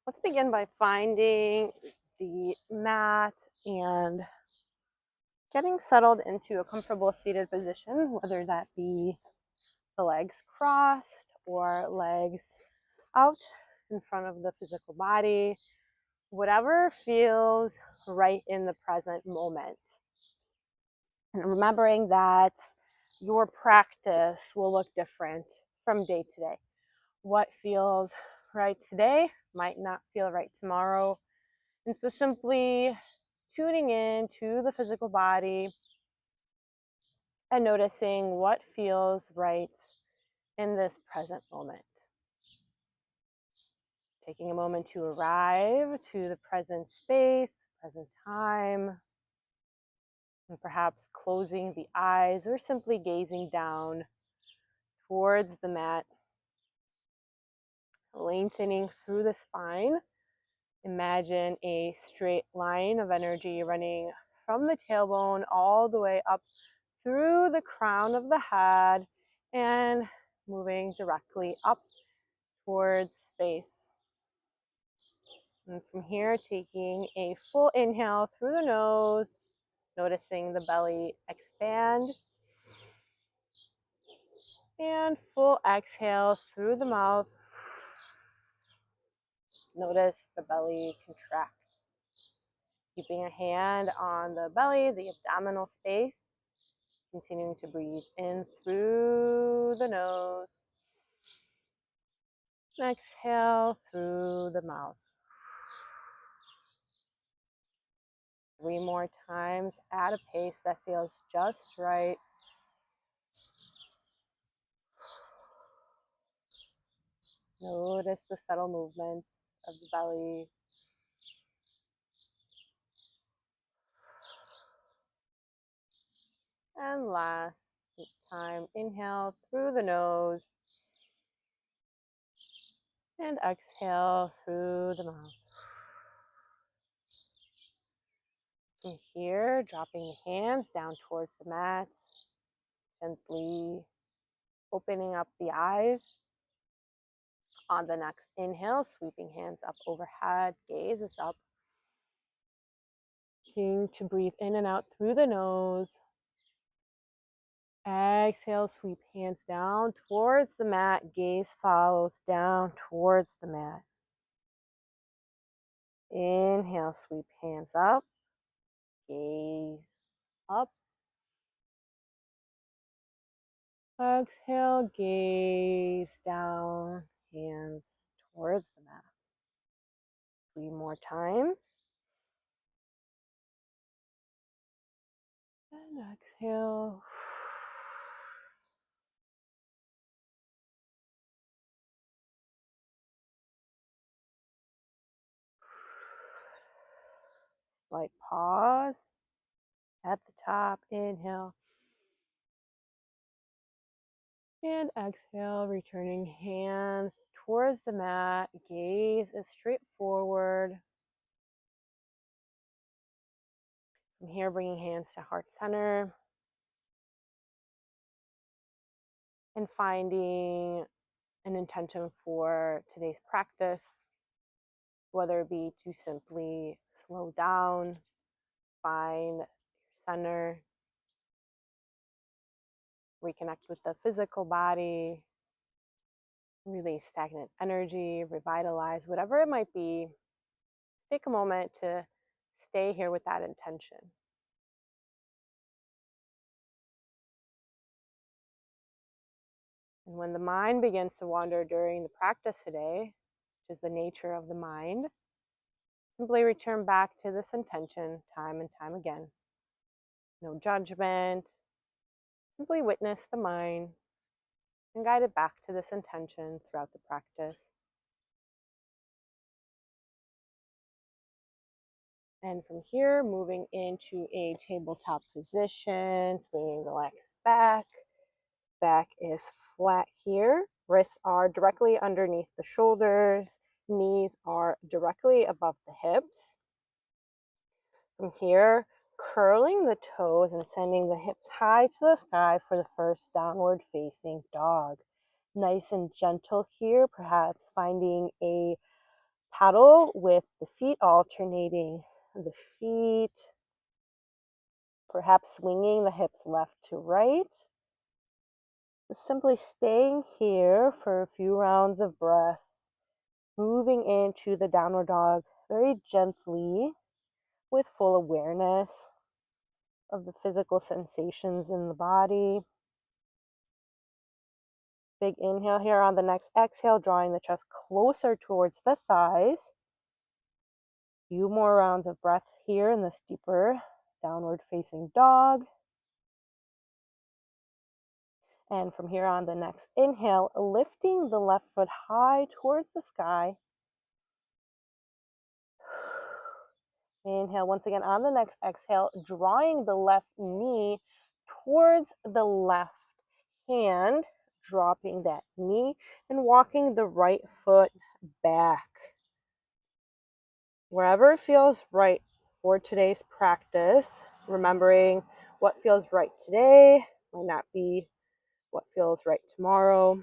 Let's begin by finding the mat and getting settled into a comfortable seated position, whether that be the legs crossed or legs out in front of the physical body, whatever feels right in the present moment. And remembering that your practice will look different from day to day. What feels right today might not feel right tomorrow. And so simply tuning in to the physical body and noticing what feels right in this present moment. Taking a moment to arrive to the present space, present time, and perhaps closing the eyes or simply gazing down towards the mat, lengthening through the spine. Imagine a straight line of energy running from the tailbone all the way up through the crown of the head and moving directly up towards space. And from here, taking a full inhale through the nose, noticing the belly expand, and full exhale through the mouth. Notice the belly contract. Keeping a hand on the belly, the abdominal space, continuing to breathe in through the nose. Exhale through the mouth. 3 more times at a pace that feels just right. Notice the subtle movements of the belly. And last time, inhale through the nose and exhale through the mouth. From here, dropping the hands down towards the mat, gently opening up the eyes. On the next inhale, sweeping hands up overhead, gaze is up. Continuing to breathe in and out through the nose. Exhale, sweep hands down towards the mat, gaze follows down towards the mat. Inhale, sweep hands up, gaze up. Exhale, gaze down, hands towards the mat. 3 more times. And exhale. Slight pause at the top. Inhale. And exhale, returning hands towards the mat. Gaze is straight forward. From here, bringing hands to heart center. And finding an intention for today's practice, whether it be to simply slow down, find your center, reconnect with the physical body, release stagnant energy, revitalize, whatever it might be. Take a moment to stay here with that intention. And when the mind begins to wander during the practice today, which is the nature of the mind, simply return back to this intention time and time again. No judgment. Simply witness the mind and guide it back to this intention throughout the practice. And from here, moving into a tabletop position, swinging the legs back. Back is flat here. Wrists are directly underneath the shoulders. Knees are directly above the hips. From here, curling the toes and sending the hips high to the sky for the first downward facing dog. Nice and gentle here, perhaps finding a Paddle with the feet, alternating the feet, perhaps swinging the hips left to right. Simply staying here for a few rounds of breath, moving into the downward dog very gently with full awareness of the physical sensations in the body. Big inhale here. On the next exhale, drawing the chest closer towards the thighs. Few more rounds of breath here in this deeper downward facing dog. And from here on the next inhale, lifting the left foot high towards the sky. Inhale once again. On the next exhale, drawing the left knee towards the left hand, dropping that knee and walking the right foot back. Wherever feels right for today's practice, remembering what feels right today might not be what feels right tomorrow,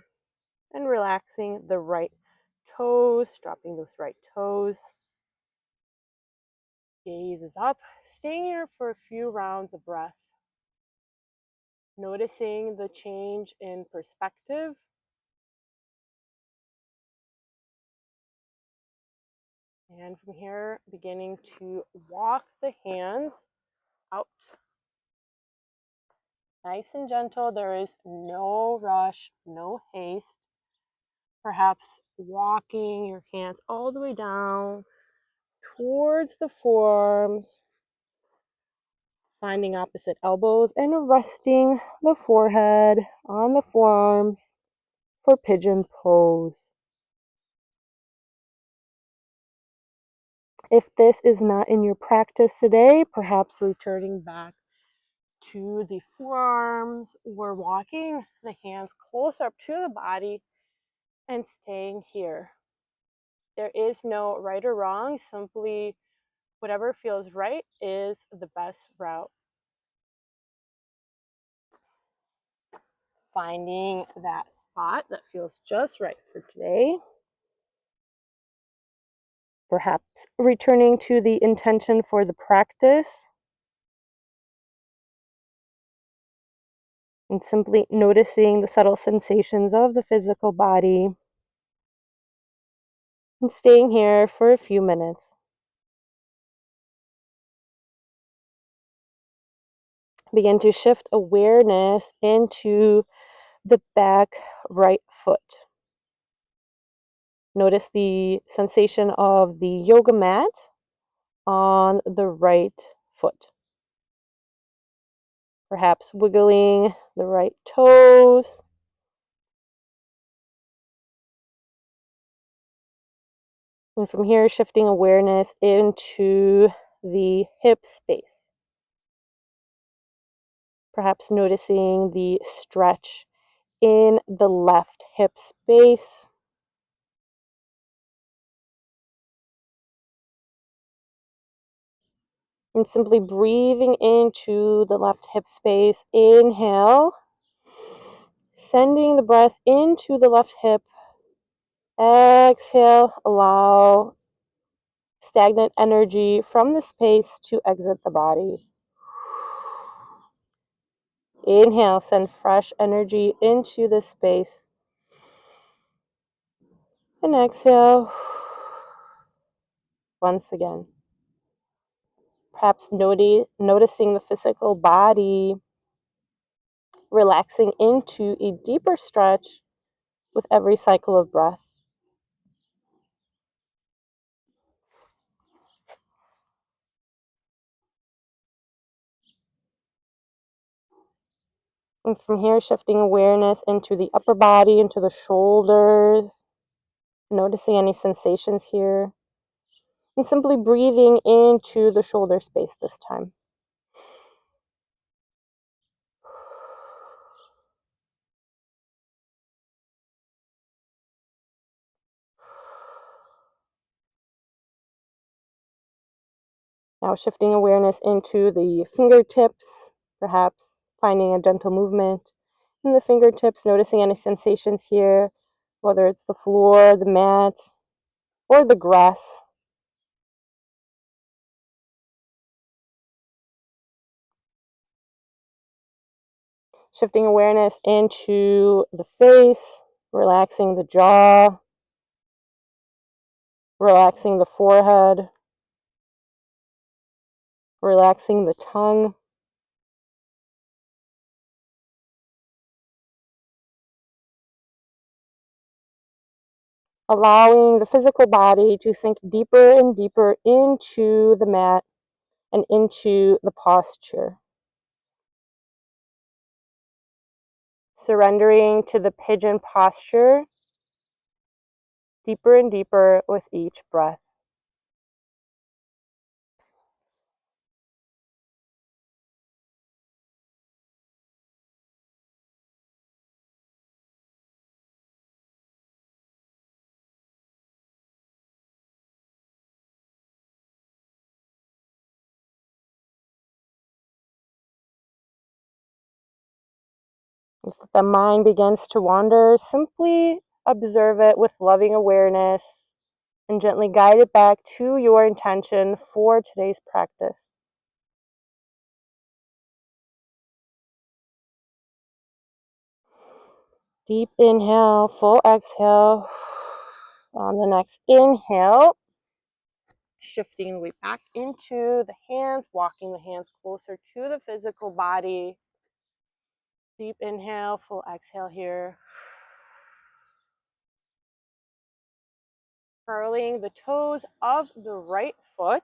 and relaxing the right toes, dropping those right toes. Gaze is up, staying here for a few rounds of breath. Noticing the change in perspective. And from here, beginning to walk the hands out. Nice and gentle. There is no rush, no haste. Perhaps walking your hands all the way down towards the forearms, finding opposite elbows and resting the forehead on the forearms for pigeon pose. If this is not in your practice today, perhaps returning back to the forearms or walking the hands closer up to the body and staying here. There is no right or wrong, simply whatever feels right is the best route. Finding that spot that feels just right for today. Perhaps returning to the intention for the practice and simply noticing the subtle sensations of the physical body and staying here for a few minutes. Begin to shift awareness into the back right foot. Notice the sensation of the yoga mat on the right foot. Perhaps wiggling the right toes. And from here, shifting awareness into the hip space. Perhaps noticing the stretch in the left hip space. And simply breathing into the left hip space. Inhale. Sending the breath into the left hip. Exhale. Allow stagnant energy from the space to exit the body. Inhale. Send fresh energy into the space. And exhale. Once again. Perhaps noticing the physical body relaxing into a deeper stretch with every cycle of breath. And from here, shifting awareness into the upper body, into the shoulders, noticing any sensations here. And simply breathing into the shoulder space this time. Now shifting awareness into the fingertips, perhaps finding a gentle movement in the fingertips, noticing any sensations here, whether it's the floor, the mat, or the grass. Shifting awareness into the face, relaxing the jaw, relaxing the forehead, relaxing the tongue. Allowing the physical body to sink deeper and deeper into the mat and into the posture. Surrendering to the pigeon posture deeper and deeper with each breath. If the mind begins to wander, simply observe it with loving awareness and gently guide it back to your intention for today's practice. Deep inhale, full exhale. On the next inhale, shifting the weight back into the hands, walking the hands closer to the physical body. Deep inhale, full exhale here. Curling the toes of the right foot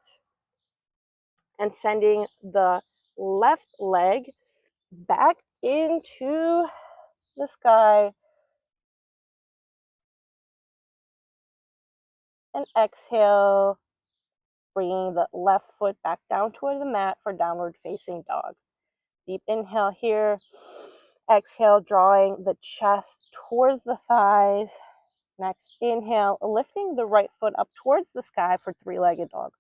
and sending the left leg back into the sky. And exhale, bringing the left foot back down toward the mat for downward facing dog. Deep inhale here. Exhale, drawing the chest towards the thighs. Next inhale, lifting the right foot up towards the sky for three-legged dog.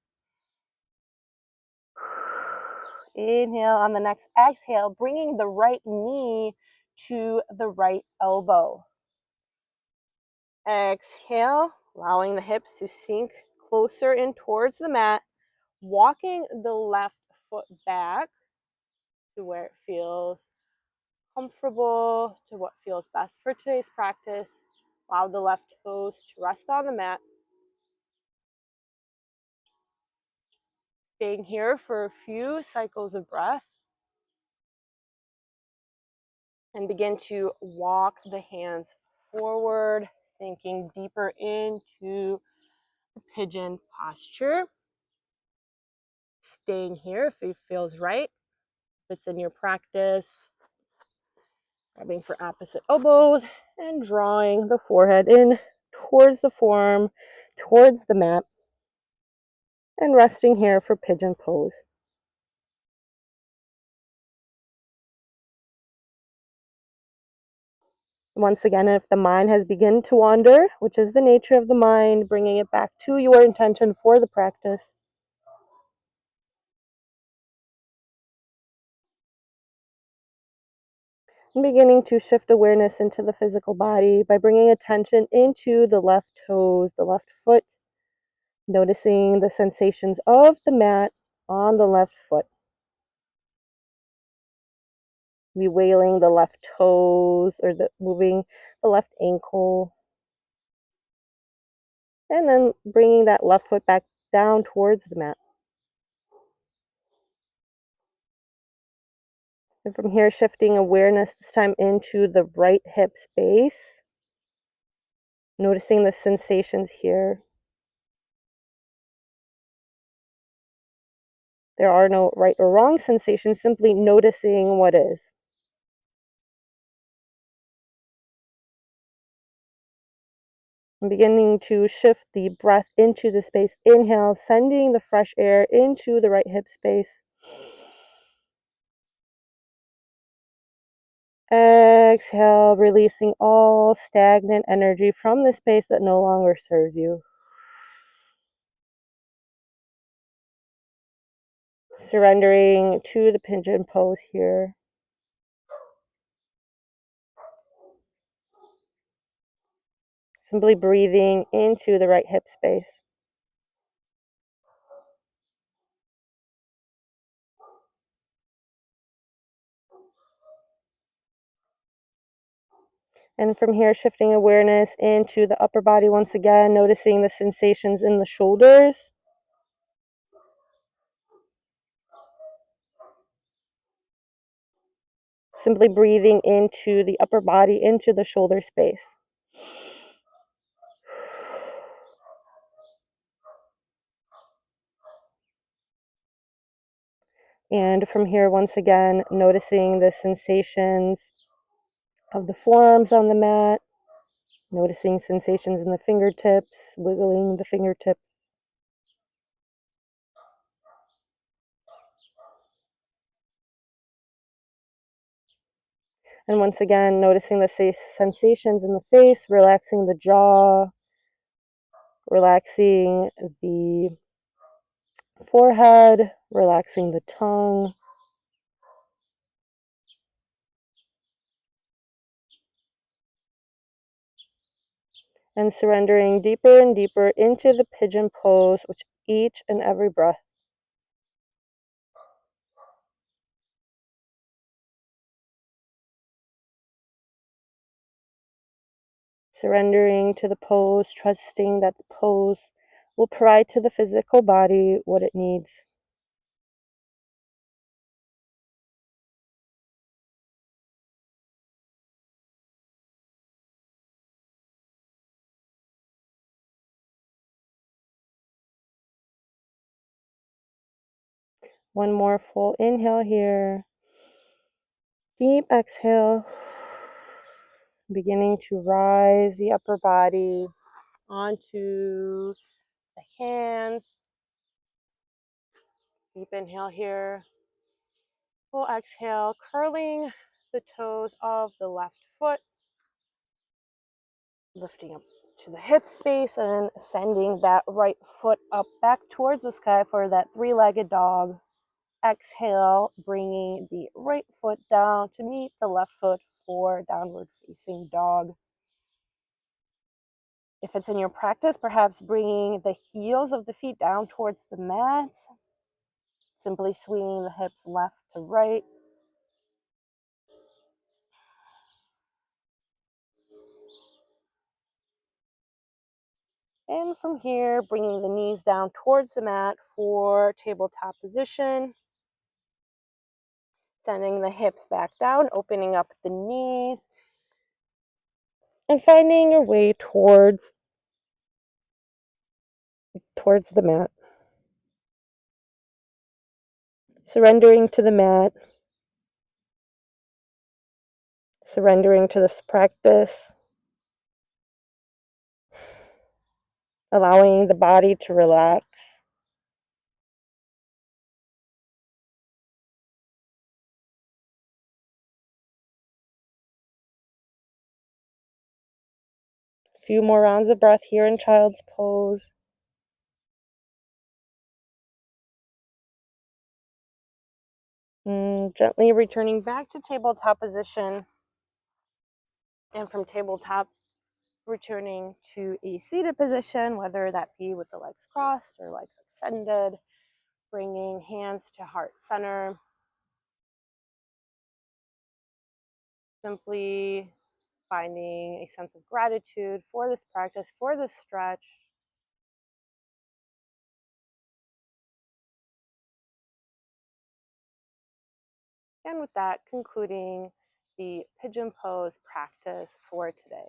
Inhale. On the next exhale, bringing the right knee to the right elbow. Exhale, allowing the hips to sink closer in towards the mat, walking the left foot back to where it feels comfortable, to what feels best for today's practice. Allow the left toes to rest on the mat. Staying here for a few cycles of breath. And begin to walk the hands forward, sinking deeper into the pigeon posture. Staying here if it feels right, if it's in your practice. Grabbing for opposite elbows and drawing the forehead in towards the forearm, towards the mat. And resting here for pigeon pose. Once again, if the mind has begun to wander, which is the nature of the mind, bringing it back to your intention for the practice. And beginning to shift awareness into the physical body by bringing attention into the left toes, the left foot, noticing the sensations of the mat on the left foot. Bewailing the left toes or moving the left ankle. And then bringing that left foot back down towards the mat. And from here, shifting awareness this time into the right hip space. Noticing the sensations here. There are no right or wrong sensations, simply noticing what is. And beginning to shift the breath into the space. Inhale, sending the fresh air into the right hip space. Exhale, releasing all stagnant energy from the space that no longer serves you. Surrendering to the pigeon pose here. Simply breathing into the right hip space. And from here, shifting awareness into the upper body once again, noticing the sensations in the shoulders. Simply breathing into the upper body, into the shoulder space. And from here, once again, noticing the sensations of the forearms on the mat, noticing sensations in the fingertips, wiggling the fingertips. And once again, noticing the sensations in the face, relaxing the jaw, relaxing the forehead, relaxing the tongue. And surrendering deeper and deeper into the pigeon pose with each and every breath. Surrendering to the pose, trusting that the pose will provide to the physical body what it needs. One more full inhale here. Deep exhale. Beginning to rise the upper body onto the hands. Deep inhale here. Full exhale, curling the toes of the left foot, lifting up to the hip space and sending that right foot up back towards the sky for that three-legged dog. Exhale, bringing the right foot down to meet the left foot for downward facing dog. If it's in your practice, perhaps bringing the heels of the feet down towards the mat, simply swinging the hips left to right. And from here, bringing the knees down towards the mat for tabletop position. Sending the hips back down, opening up the knees, and finding your way towards the mat. Surrendering to the mat, surrendering to this practice, allowing the body to relax. A few more rounds of breath here in child's pose. Gently returning back to tabletop position, and from tabletop returning to a seated position, whether that be with the legs crossed or legs extended, bringing hands to heart center. Simply finding a sense of gratitude for this practice, for this stretch. And with that, concluding the pigeon pose practice for today.